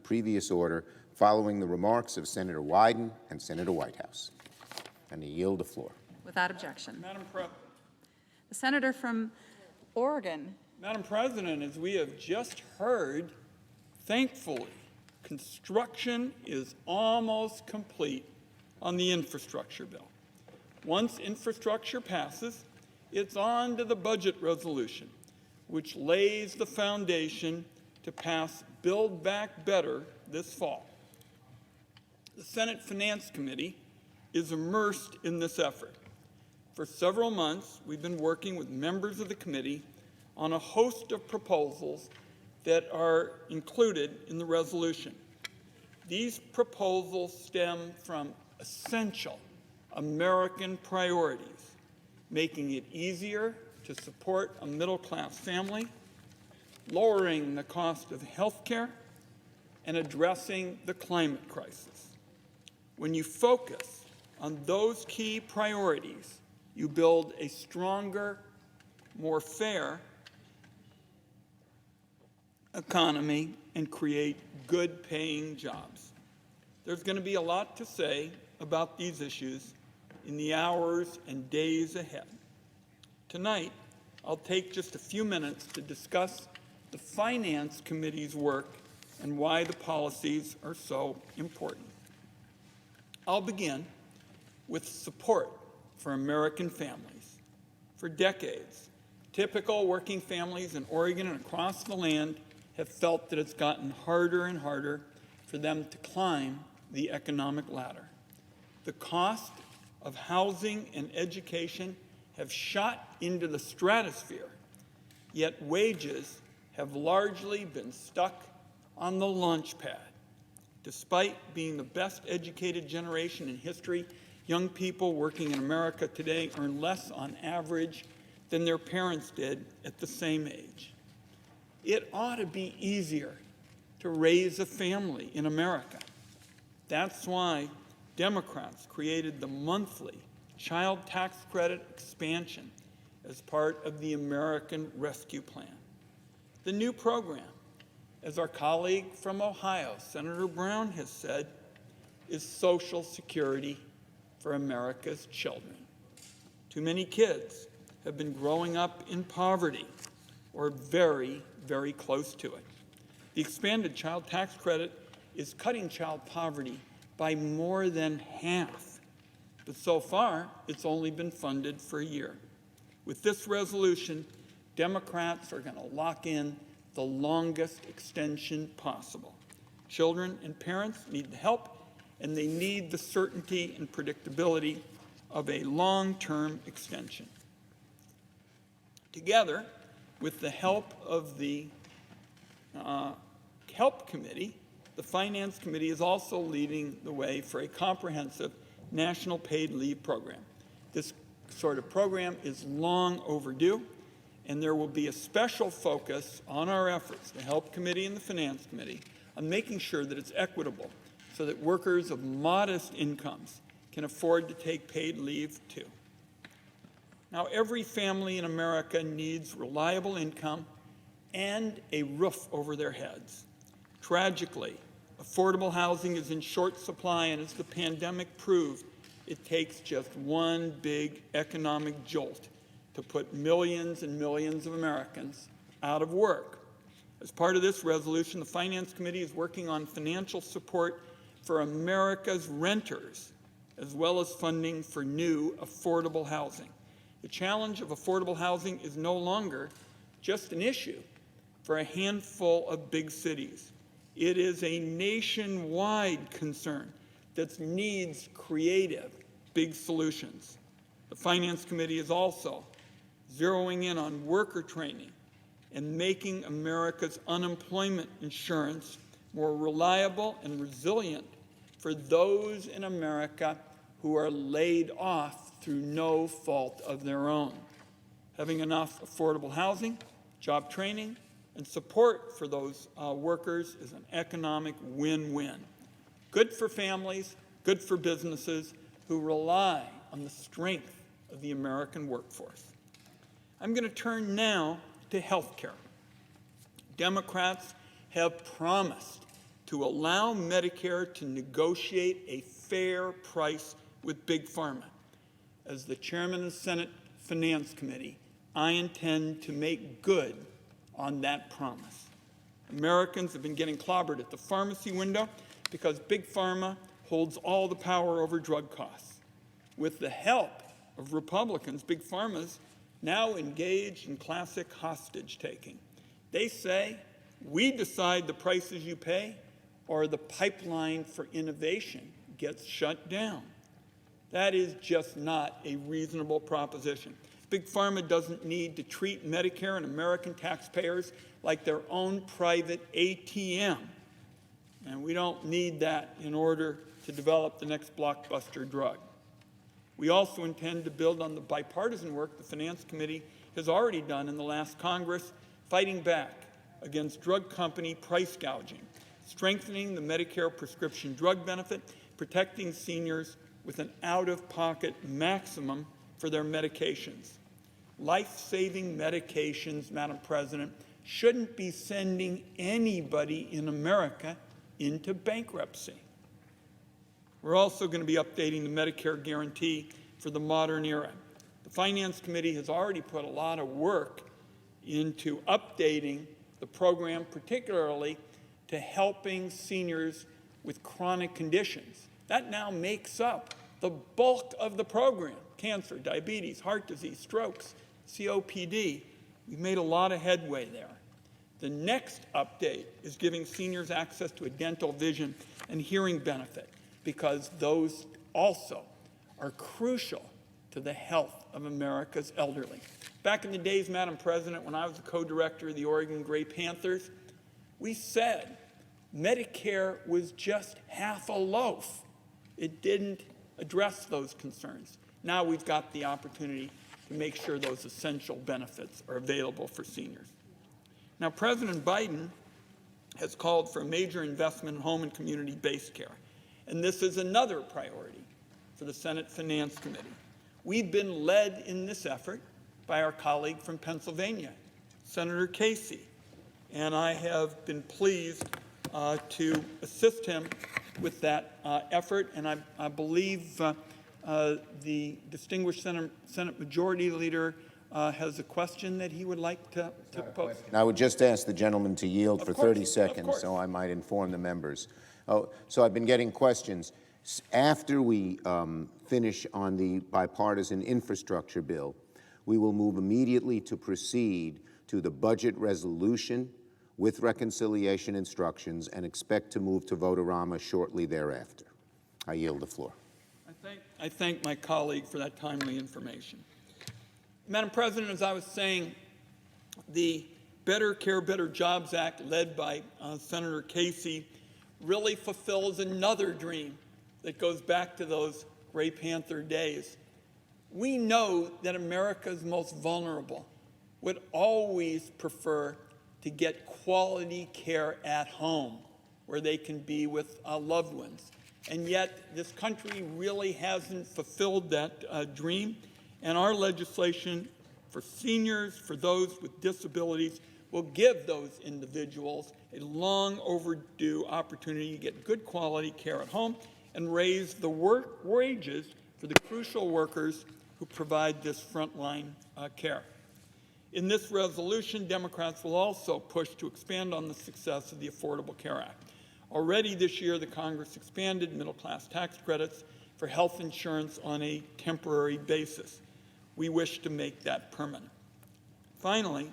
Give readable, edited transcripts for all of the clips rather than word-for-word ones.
previous order following the remarks of Senator Wyden and Senator Whitehouse. And I yield the floor. Without objection. Madam President. The senator from Oregon. Madam President, as we have just heard, thankfully, construction is almost complete on the infrastructure bill. Once infrastructure passes, it's on to the budget resolution, which lays the foundation to pass Build Back Better this fall. The Senate Finance Committee is immersed in this effort. For several months, we've been working with members of the committee on a host of proposals that are included in the resolution. These proposals stem from essential American priorities, making it easier to support a middle-class family, lowering the cost of health care, and addressing the climate crisis. When you focus on those key priorities, you build a stronger, more fair economy and create good-paying jobs. There's going to be a lot to say about these issues in the hours and days ahead. Tonight, I'll take just a few minutes to discuss the Finance Committee's work and why the policies are so important. I'll begin with support for American families. For decades, typical working families in Oregon and across the land have felt that it's gotten harder and harder for them to climb the economic ladder. The cost of housing and education have shot into the stratosphere, yet wages have largely been stuck on the launch pad. Despite being the best educated generation in history, young people working in America today earn less on average than their parents did at the same age. It ought to be easier to raise a family in America. That's why Democrats created the monthly child tax credit expansion as part of the American Rescue Plan. The new program, as our colleague from Ohio, Senator Brown, has said, is Social Security for America's children. Too many kids have been growing up in poverty or very, very close to it. The expanded child tax credit is cutting child poverty by more than half. But so far, it's only been funded for a year. With this resolution, Democrats are going to lock in the longest extension possible. Children and parents need the help, and they need the certainty and predictability of a long-term extension. Together, with the help of the Help Committee, the Finance Committee is also leading the way for a comprehensive national paid leave program. This sort of program is long overdue, and there will be a special focus on our efforts, the Help Committee and the Finance Committee, on making sure that it's equitable so that workers of modest incomes can afford to take paid leave too. Now, every family in America needs reliable income and a roof over their heads. Tragically, affordable housing is in short supply, and as the pandemic proved, it takes just one big economic jolt to put millions and millions of Americans out of work. As part of this resolution, the Finance Committee is working on financial support for America's renters, as well as funding for new affordable housing. The challenge of affordable housing is no longer just an issue for a handful of big cities. It is a nationwide concern that needs creative, big solutions. The Finance Committee is also zeroing in on worker training and making America's unemployment insurance more reliable and resilient for those in America who are laid off through no fault of their own. Having enough affordable housing, job training, and support for those workers is an economic win-win. Good for families, good for businesses who rely on the strength of the American workforce. I'm going to turn now to health care. Democrats have promised to allow Medicare to negotiate a fair price with Big Pharma. As the chairman of the Senate Finance Committee, I intend to make good on that promise. Americans have been getting clobbered at the pharmacy window because Big Pharma holds all the power over drug costs. With the help of Republicans, Big Pharma's now engaged in classic hostage-taking. They say, we decide the prices you pay, or the pipeline for innovation gets shut down. That is just not a reasonable proposition. Big Pharma doesn't need to treat Medicare and American taxpayers like their own private ATM. And we don't need that in order to develop the next blockbuster drug. We also intend to build on the bipartisan work the Finance Committee has already done in the last Congress, fighting back against drug company price gouging, strengthening the Medicare prescription drug benefit, protecting seniors with an out-of-pocket maximum for their medications. Life-saving medications, Madam President, shouldn't be sending anybody in America into bankruptcy. We're also going to be updating the Medicare guarantee for the modern era. The Finance Committee has already put a lot of work into updating the program, particularly to helping seniors with chronic conditions. That now makes up the bulk of the program: cancer, diabetes, heart disease, strokes, COPD. We've made a lot of headway there. The next update is giving seniors access to a dental, vision, and hearing benefit, because those also are crucial to the health of America's elderly. Back in the days, Madam President, when I was the co-director of the Oregon Gray Panthers, we said Medicare was just half a loaf. It didn't address those concerns. Now we've got the opportunity to make sure those essential benefits are available for seniors. Now, President Biden has called for a major investment in home and community-based care, and this is another priority for the Senate Finance Committee. We've been led in this effort by our colleague from Pennsylvania, Senator Casey, and I have been pleased to assist him with that effort, and I believe the distinguished Senate Majority Leader has a question that he would like to pose. I would just ask the gentleman to yield for 30 of seconds course. so I might inform the members. Oh, so I've been getting questions. After we finish on the bipartisan infrastructure bill, we will move immediately to proceed to the budget resolution with reconciliation instructions and expect to move to vote-a-rama shortly thereafter. I yield the floor. I thank my colleague for that timely information. Madam President, as I was saying, the Better Care, Better Jobs Act, led by Senator Casey, really fulfills another dream that goes back to those Gray Panther days. We know that America's most vulnerable would always prefer to get quality care at home, where they can be with loved ones. And yet, this country really hasn't fulfilled that dream. And our legislation for seniors, for those with disabilities, will give those individuals a long overdue opportunity to get good quality care at home and raise the wages for the crucial workers who provide this frontline care. In this resolution, Democrats will also push to expand on the success of the Affordable Care Act. Already this year, the Congress expanded middle-class tax credits for health insurance on a temporary basis. We wish to make that permanent. Finally,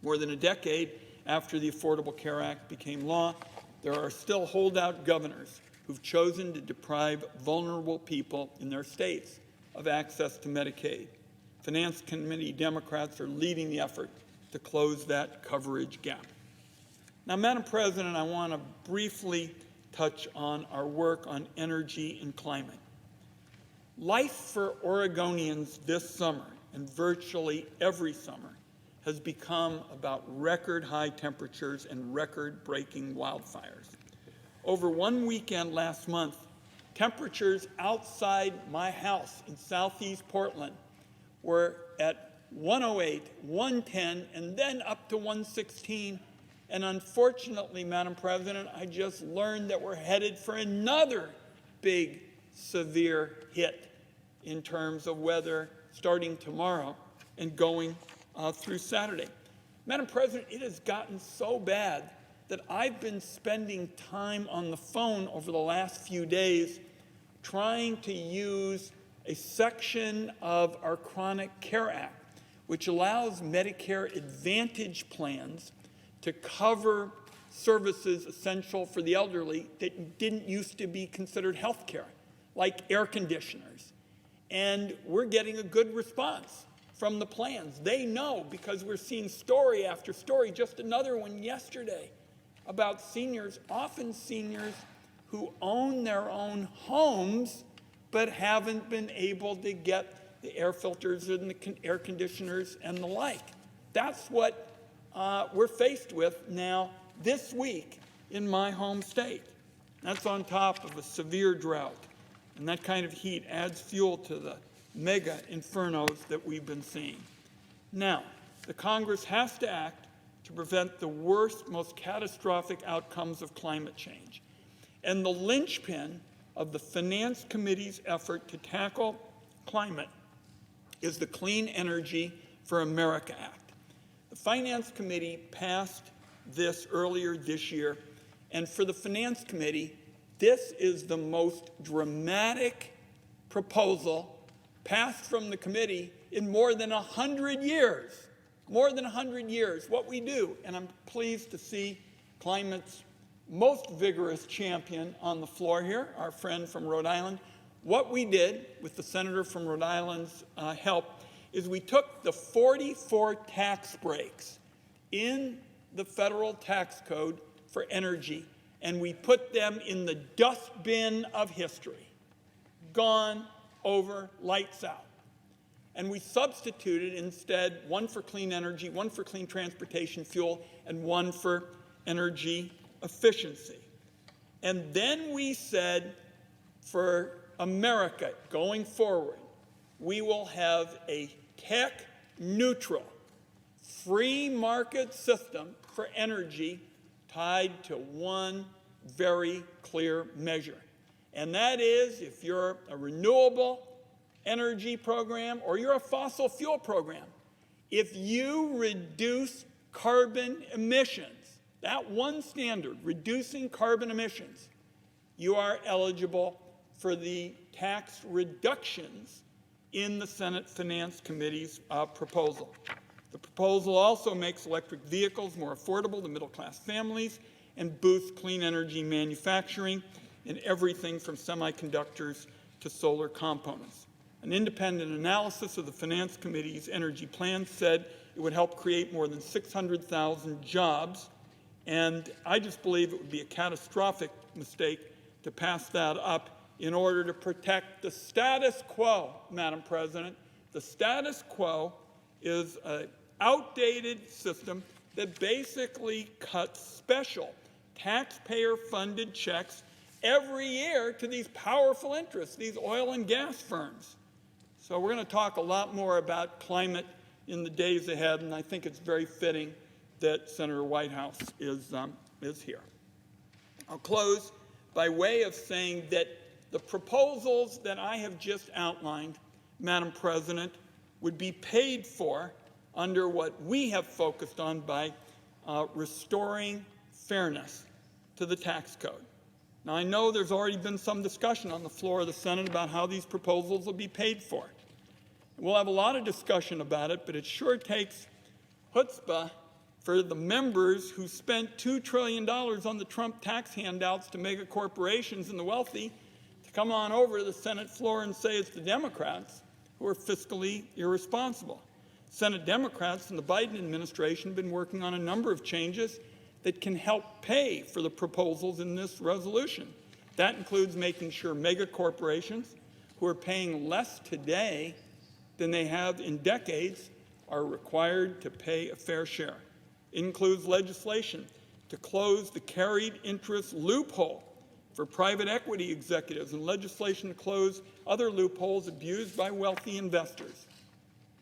more than a decade after the Affordable Care Act became law, there are still holdout governors who've chosen to deprive vulnerable people in their states of access to Medicaid. Finance Committee Democrats are leading the effort to close that coverage gap. Now, Madam President, I want to briefly touch on our work on energy and climate. Life for Oregonians this summer, and virtually every summer, has become about record high temperatures and record-breaking wildfires. Over one weekend last month, temperatures outside my house in southeast Portland were at 108, 110, and then up to 116, And unfortunately, Madam President, I just learned that we're headed for another big, severe hit in terms of weather starting tomorrow and going through Saturday. Madam President, it has gotten so bad that I've been spending time on the phone over the last few days trying to use a section of our Chronic Care Act, which allows Medicare Advantage plans to cover services essential for the elderly that didn't used to be considered health care, like air conditioners. And we're getting a good response from the plans. They know, because we're seeing story after story, just another one yesterday, about seniors, often seniors who own their own homes but haven't been able to get the air filters and the air conditioners and the like. That's what we're faced with now this week in my home state. That's on top of a severe drought. And that kind of heat adds fuel to the mega infernos that we've been seeing. Now, the Congress has to act to prevent the worst, most catastrophic outcomes of climate change. And the linchpin of the Finance Committee's effort to tackle climate is the Clean Energy for America Act. The Finance Committee passed this earlier this year, and for the Finance Committee, this is the most dramatic proposal passed from the committee in more than 100 years. More than 100 years. What we do, and I'm pleased to see climate's most vigorous champion on the floor here, our friend from Rhode Island. What we did, with the senator from Rhode Island's help, is we took the 44 tax breaks in the federal tax code for energy, and we put them in the dustbin of history. Gone, over, lights out. And we substituted instead one for clean energy, one for clean transportation fuel, and one for energy efficiency. And then we said, for America going forward, we will have a tech-neutral, free market system for energy tied to one very clear measure. And that is, if you're a renewable energy program or you're a fossil fuel program, if you reduce carbon emissions, that one standard, reducing carbon emissions, you are eligible for the tax reductions in the Senate Finance Committee's proposal. The proposal also makes electric vehicles more affordable to middle-class families and boosts clean energy manufacturing in everything from semiconductors to solar components. An independent analysis of the Finance Committee's energy plan said it would help create more than 600,000 jobs, and I just believe it would be a catastrophic mistake to pass that up in order to protect the status quo, Madam President. The status quo is an outdated system that basically cuts special taxpayer-funded checks every year to these powerful interests, these oil and gas firms. So we're going to talk a lot more about climate in the days ahead, and I think it's very fitting that Senator Whitehouse is here. I'll close by way of saying that the proposals that I have just outlined, Madam President, would be paid for under what we have focused on by restoring fairness to the tax code. Now, I know there's already been some discussion on the floor of the Senate about how these proposals will be paid for. We'll have a lot of discussion about it, but it sure takes chutzpah for the members who spent $2 trillion on the Trump tax handouts to mega corporations and the wealthy to come on over to the Senate floor and say it's the Democrats who are fiscally irresponsible. Senate Democrats and the Biden administration have been working on a number of changes that can help pay for the proposals in this resolution. That includes making sure mega corporations who are paying less today than they have in decades are required to pay a fair share. It includes legislation to close the carried interest loophole for private equity executives and legislation to close other loopholes abused by wealthy investors.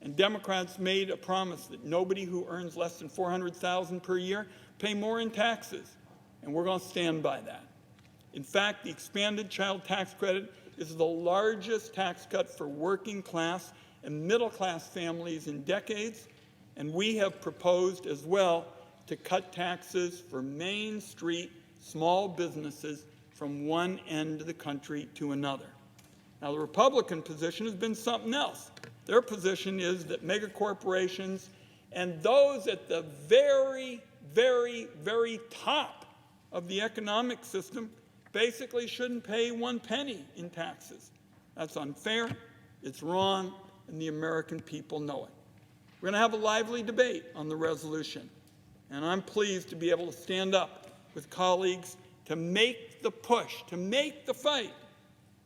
And Democrats made a promise that nobody who earns less than $400,000 per year pay more in taxes, and we're going to stand by that. In fact, the expanded child tax credit is the largest tax cut for working class and middle class families in decades, and we have proposed as well to cut taxes for Main Street small businesses from one end of the country to another. Now, the Republican position has been something else. Their position is that mega corporations and those at the very, very, very top of the economic system basically shouldn't pay 1 penny in taxes. That's unfair, it's wrong, and the American people know it. We're going to have a lively debate on the resolution, and I'm pleased to be able to stand up with colleagues to make the push, to make the fight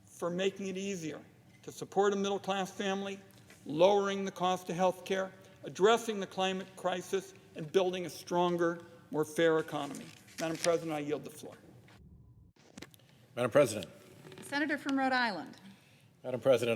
for making it easier to support a middle-class family, lowering the cost of health care, addressing the climate crisis, and building a stronger, more fair economy. Madam President, I yield the floor. Madam President. Senator from Rhode Island. Madam President.